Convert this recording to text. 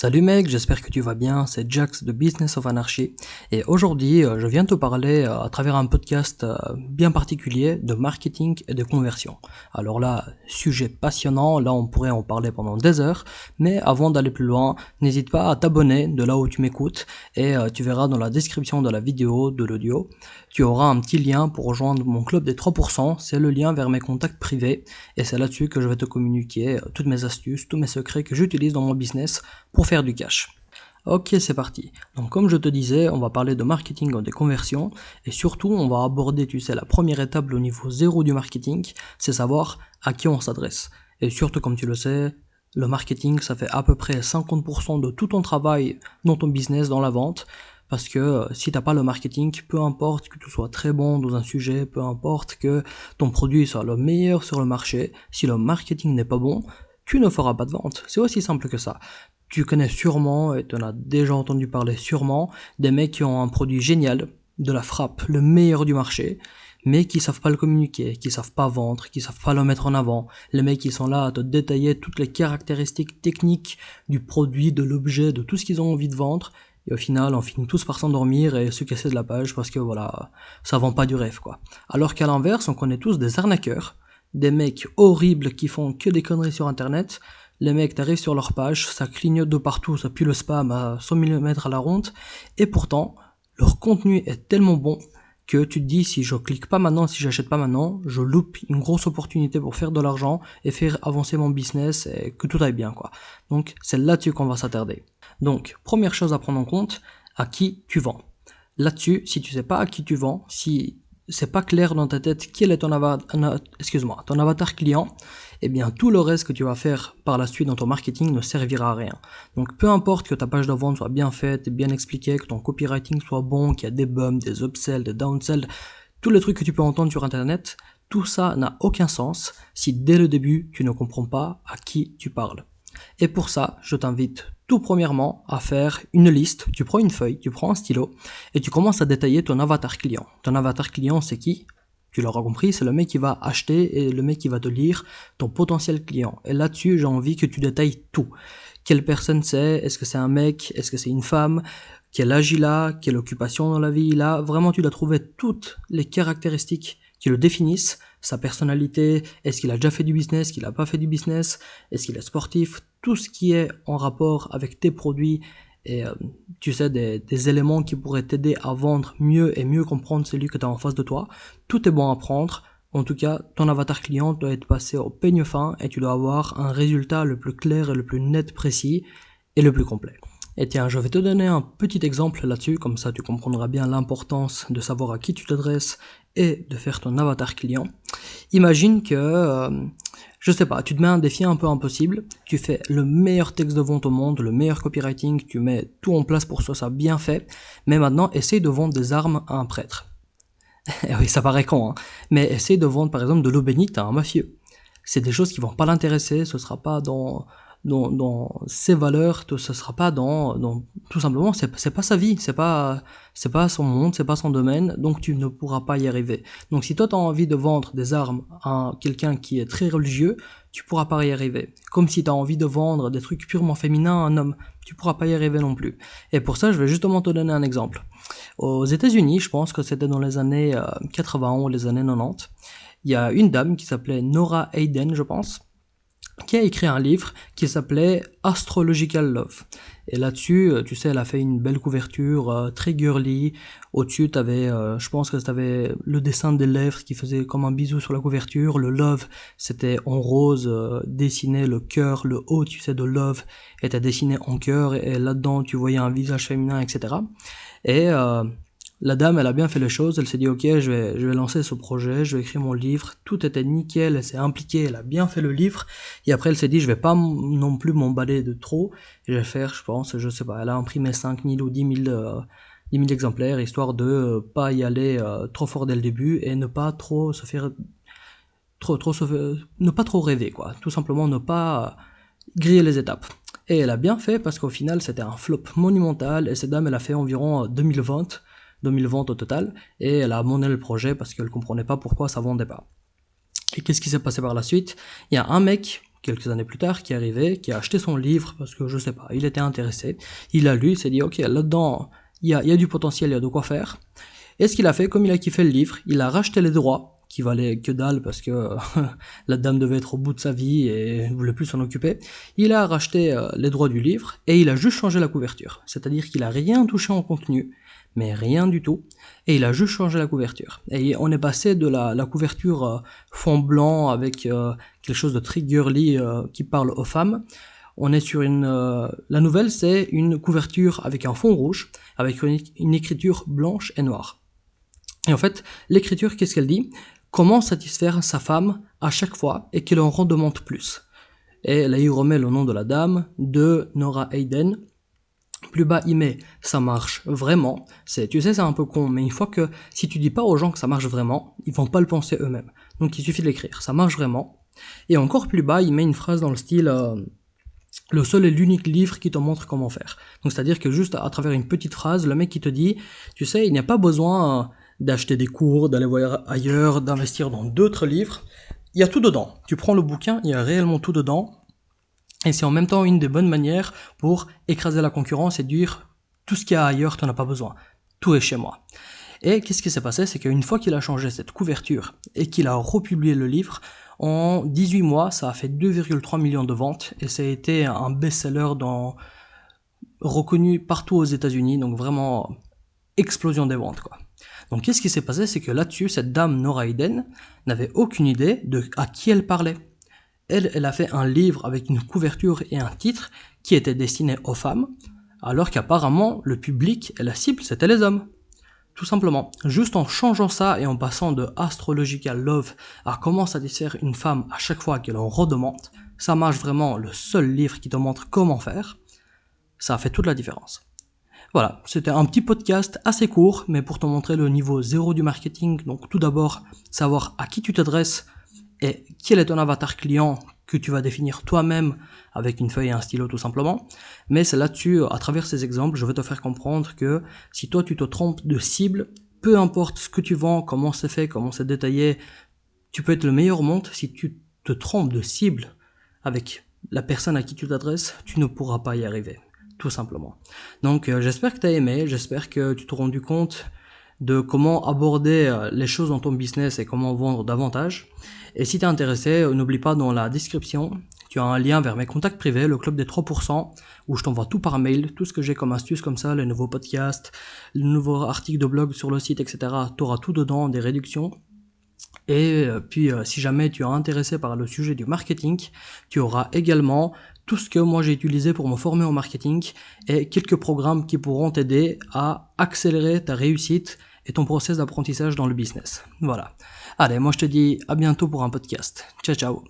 Salut mec, j'espère que tu vas bien, c'est Jax de Business of Anarchy et aujourd'hui je viens te parler à travers un podcast bien particulier de marketing et de conversion. Alors là, sujet passionnant, là on pourrait en parler pendant des heures, mais avant d'aller plus loin, n'hésite pas à t'abonner de là où tu m'écoutes et tu verras dans la description de la vidéo, de l'audio, tu auras un petit lien pour rejoindre mon club des 3%, c'est le lien vers mes contacts privés et c'est là-dessus que je vais te communiquer toutes mes astuces, tous mes secrets que j'utilise dans mon business pour faire du cash. Ok, c'est parti. Donc comme je te disais, on va parler de marketing ou de conversion et surtout on va aborder, tu sais, la première étape au niveau zéro du marketing, c'est savoir à qui on s'adresse. Et surtout comme tu le sais, le marketing ça fait à peu près 50% de tout ton travail dans ton business, dans la vente. Parce que si t'as pas le marketing, peu importe que tu sois très bon dans un sujet, peu importe que ton produit soit le meilleur sur le marché, si le marketing n'est pas bon, tu ne feras pas de vente. C'est aussi simple que ça. Tu connais sûrement, et tu en as déjà entendu parler sûrement, des mecs qui ont un produit génial, de la frappe, le meilleur du marché, mais qui savent pas le communiquer, qui savent pas vendre, qui savent pas le mettre en avant. Les mecs qui sont là à te détailler toutes les caractéristiques techniques du produit, de l'objet, de tout ce qu'ils ont envie de vendre, et au final, on finit tous par s'endormir et se casser de la page parce que voilà, ça vend pas du rêve quoi. Alors qu'à l'inverse, on connaît tous des arnaqueurs, des mecs horribles qui font que des conneries sur internet. Les mecs, t'arrives sur leur page, ça clignote de partout, ça pue le spam à 100 mm à la ronde, et pourtant, leur contenu est tellement bon que tu te dis, si je clique pas maintenant, si j'achète pas maintenant, je loupe une grosse opportunité pour faire de l'argent et faire avancer mon business et que tout aille bien, quoi. Donc, c'est là-dessus qu'on va s'attarder. Donc, première chose à prendre en compte, à qui tu vends. Là-dessus, si tu sais pas à qui tu vends, si c'est pas clair dans ta tête quel est ton avatar client, eh bien tout le reste que tu vas faire par la suite dans ton marketing ne servira à rien. Donc peu importe que ta page de vente soit bien faite, bien expliquée, que ton copywriting soit bon, qu'il y a des bums, des upsells, des downsells, tous les trucs que tu peux entendre sur internet, tout ça n'a aucun sens si dès le début tu ne comprends pas à qui tu parles. Et pour ça, je t'invite tout premièrement à faire une liste. Tu prends une feuille, tu prends un stylo et tu commences à détailler ton avatar client. Ton avatar client, c'est qui? Tu l'auras compris, c'est le mec qui va acheter et le mec qui va te lire ton potentiel client. Et là-dessus, j'ai envie que tu détailles tout. Quelle personne c'est? Est-ce que c'est un mec? Est-ce que c'est une femme? Quel âge il a? Quelle occupation dans la vie il a? Vraiment, tu dois trouver toutes les caractéristiques qui le définissent, sa personnalité, est-ce qu'il a déjà fait du business, qu'il n'a pas fait du business, est-ce qu'il est sportif, tout ce qui est en rapport avec tes produits et tu sais des éléments qui pourraient t'aider à vendre mieux et mieux comprendre celui que tu as en face de toi, tout est bon à prendre. En tout cas, ton avatar client doit être passé au peigne fin et tu dois avoir un résultat le plus clair et le plus net, précis et le plus complet. Et tiens, je vais te donner un petit exemple là-dessus, comme ça tu comprendras bien l'importance de savoir à qui tu t'adresses et de faire ton avatar client. Imagine que, je sais pas, tu te mets un défi un peu impossible, tu fais le meilleur texte de vente au monde, le meilleur copywriting, tu mets tout en place pour que ce soit bien fait, mais maintenant essaye de vendre des armes à un prêtre. Et oui, ça paraît con, hein, mais essaye de vendre par exemple de l'eau bénite à un mafieux. C'est des choses qui vont pas l'intéresser, ce sera pas dans ses valeurs, ce sera pas dans tout simplement, c'est pas sa vie, c'est pas son monde, c'est pas son domaine, donc tu ne pourras pas y arriver. Donc si toi tu as envie de vendre des armes à quelqu'un qui est très religieux, tu pourras pas y arriver. Comme si tu as envie de vendre des trucs purement féminins à un homme, tu pourras pas y arriver non plus. Et pour ça, je vais justement te donner un exemple. Aux États-Unis, je pense que c'était dans les années 80 ou les années 90, il y a une dame qui s'appelait Nora Hayden, je pense, qui a écrit un livre qui s'appelait Astrological Love. Et là-dessus, tu sais, elle a fait une belle couverture, très girly. Au-dessus, t'avais, je pense que t'avais le dessin des lèvres qui faisait comme un bisou sur la couverture. Le love, c'était en rose, dessiné le cœur, le haut, tu sais, de love était dessiné en cœur. Et là-dedans, tu voyais un visage féminin, etc. Et la dame, elle a bien fait les choses, elle s'est dit ok, je vais lancer ce projet, je vais écrire mon livre, tout était nickel, elle s'est impliquée, elle a bien fait le livre, et après elle s'est dit je vais pas non plus m'emballer de trop, et je vais faire, je pense, je sais pas, elle a imprimé 5000 ou 10 000 exemplaires, histoire de pas y aller trop fort dès le début, et ne pas trop se faire, ne pas trop rêver, quoi, tout simplement ne pas griller les étapes. Et elle a bien fait parce qu'au final c'était un flop monumental, et cette dame elle a fait environ 2000 ventes au total, et elle a abandonné le projet parce qu'elle comprenait pas pourquoi ça vendait pas. Et qu'est-ce qui s'est passé par la suite? Il y a un mec quelques années plus tard, qui est arrivé, qui a acheté son livre, parce que je sais pas, il était intéressé, il a lu, il s'est dit, ok, là-dedans, il y a du potentiel, il y a de quoi faire. Et ce qu'il a fait, comme il a kiffé le livre, il a racheté les droits, qui valaient que dalle parce que la dame devait être au bout de sa vie et ne voulait plus s'en occuper. Il a racheté les droits du livre et il a juste changé la couverture. C'est-à-dire qu'il a rien touché en contenu, mais rien du tout, et il a juste changé la couverture. Et on est passé de la couverture fond blanc avec quelque chose de très girly qui parle aux femmes. On est sur la nouvelle, c'est une couverture avec un fond rouge, avec une écriture blanche et noire. Et en fait, l'écriture, qu'est-ce qu'elle dit? Comment satisfaire sa femme à chaque fois et qu'elle en redemande plus. Et là, il remet le nom de la dame, de Nora Hayden. Plus bas, il met « ça marche vraiment ». Tu sais, c'est un peu con, mais une fois que, si tu dis pas aux gens que ça marche vraiment, ils vont pas le penser eux-mêmes. Donc il suffit de l'écrire, ça marche vraiment. Et encore plus bas, il met une phrase dans le style le seul et l'unique livre qui te montre comment faire. Donc c'est-à-dire que juste à travers une petite phrase, le mec qui te dit, tu sais, il n'y a pas besoin d'acheter des cours, d'aller voir ailleurs, d'investir dans d'autres livres. Il y a tout dedans. Tu prends le bouquin, il y a réellement tout dedans. Et c'est en même temps une des bonnes manières pour écraser la concurrence et dire tout ce qu'il y a ailleurs, tu n'en as pas besoin. Tout est chez moi. Et qu'est-ce qui s'est passé? C'est qu'une fois qu'il a changé cette couverture et qu'il a republié le livre, en 18 mois, ça a fait 2,3 millions de ventes et ça a été un best-seller reconnu partout aux États-Unis, donc vraiment explosion des ventes, quoi. Donc qu'est-ce qui s'est passé? C'est que là-dessus, cette dame Nora Hayden n'avait aucune idée de à qui elle parlait. Elle a fait un livre avec une couverture et un titre qui était destiné aux femmes, alors qu'apparemment le public et la cible c'était les hommes. Tout simplement, juste en changeant ça et en passant de Astrological Love à comment satisfaire une femme à chaque fois qu'elle en redemande, ça marche vraiment, le seul livre qui te montre comment faire, ça a fait toute la différence. Voilà, c'était un petit podcast assez court, mais pour te montrer le niveau 0 du marketing. Donc tout d'abord, savoir à qui tu t'adresses et quel est ton avatar client que tu vas définir toi-même avec une feuille et un stylo tout simplement. Mais c'est là-dessus, à travers ces exemples, je vais te faire comprendre que si toi tu te trompes de cible, peu importe ce que tu vends, comment c'est fait, comment c'est détaillé, tu peux être le meilleur au monde. Si tu te trompes de cible avec la personne à qui tu t'adresses, tu ne pourras pas y arriver, tout simplement. Donc j'espère que tu as aimé, j'espère que tu t'es rendu compte de comment aborder les choses dans ton business et comment vendre davantage. Et si tu es intéressé, n'oublie pas, dans la description, tu as un lien vers mes contacts privés, le club des 3%, où je t'envoie tout par mail, tout ce que j'ai comme astuces comme ça, les nouveaux podcasts, les nouveaux articles de blog sur le site, etc. Tu auras tout dedans, des réductions. Et puis si jamais tu es intéressé par le sujet du marketing, tu auras également tout ce que moi j'ai utilisé pour me former au marketing et quelques programmes qui pourront t'aider à accélérer ta réussite et ton process d'apprentissage dans le business. Voilà. Allez, moi je te dis à bientôt pour un podcast. Ciao ciao.